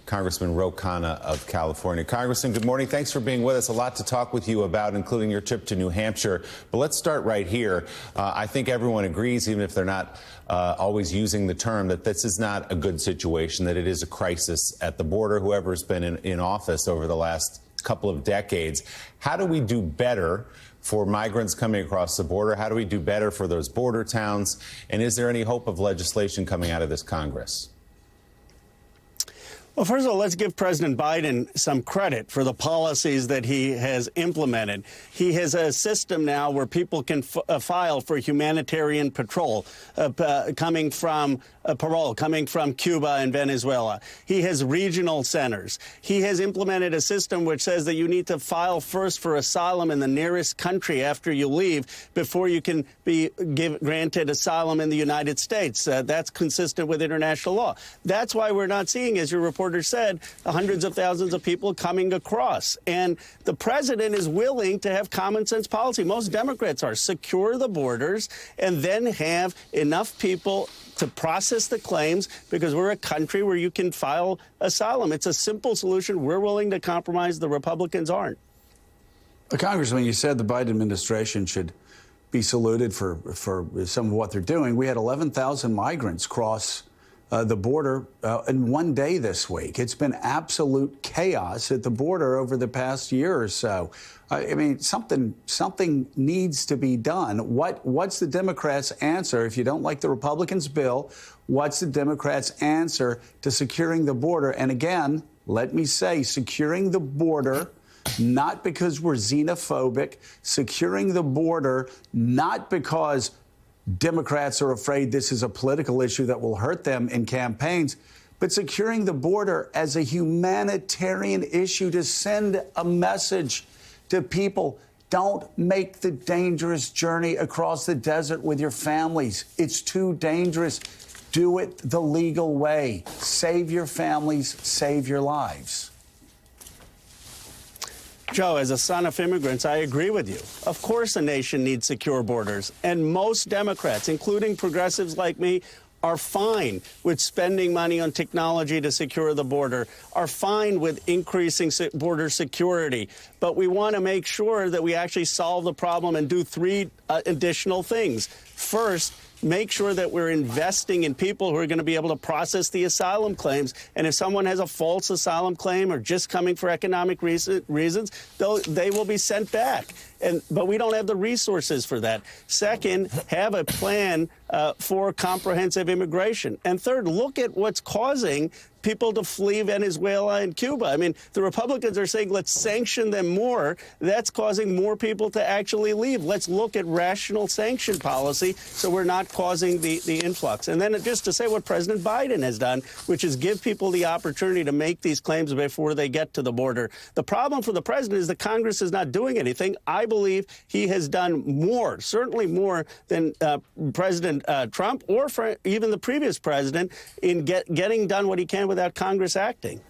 Congressman Khanna of California. Congressman, good morning. Thanks for being with us. A lot to talk with you about, including your trip to New Hampshire. But let's start right here. I think everyone agrees, even if they're not always using the term, that this is not a good situation, that it is a crisis at the border, whoever's been in office over the last couple of decades. How do we do better for migrants coming across the border? How do we do better for those border towns? And is there any hope of legislation coming out of this Congress? Well, first of all, let's give President Biden some credit for the policies that he has implemented. He has a system now where people can file for humanitarian parole coming from Cuba and Venezuela. He has regional centers. He has implemented a system which says that you need to file first for asylum in the nearest country after you leave before you can be granted asylum in the United States. That's consistent with international law. That's why we're not seeing, as your reporter said, hundreds of thousands of people coming across. And the president is willing to have common sense policy. Most Democrats are secure the borders and then have enough people to process the claims, because we're a country where you can file asylum. It's a simple solution. We're willing to compromise. The Republicans aren't. Congressman, you said the Biden administration should be saluted for some of what they're doing. We had 11,000 migrants cross the border in one day this week. It's been absolute chaos at the border over the past year or so. I mean, something needs to be done. What's the Democrats' answer? If you don't like the Republicans' bill, what's the Democrats' answer to securing the border? And again, let me say, securing the border, not because we're xenophobic, securing the border, not because Democrats are afraid this is a political issue that will hurt them in campaigns, but securing the border as a humanitarian issue to send a message to people. Don't make the dangerous journey across the desert with your families. It's too dangerous. Do it the legal way. Save your families, save your lives. Joe, as a son of immigrants, I agree with you. Of course a nation needs secure borders. And most Democrats, including progressives like me, are fine with spending money on technology to secure the border, are fine with increasing border security. But we want to make sure that we actually solve the problem and do three additional things. First, make sure that we're investing in people who are going to be able to process the asylum claims. And if someone has a false asylum claim or just coming for economic reasons, they will be sent back. But we don't have the resources for that. Second, have a plan for comprehensive immigration. And third, look at what's causing people to flee Venezuela and Cuba. I mean, the Republicans are saying, let's sanction them more. That's causing more people to actually leave. Let's look at rational sanction policy so we're not causing the influx. And then just to say what President Biden has done, which is give people the opportunity to make these claims before they get to the border. The problem for the president is the Congress is not doing anything. I believe he has done more, certainly more than President Trump or even the previous president in getting done what he can without Congress acting.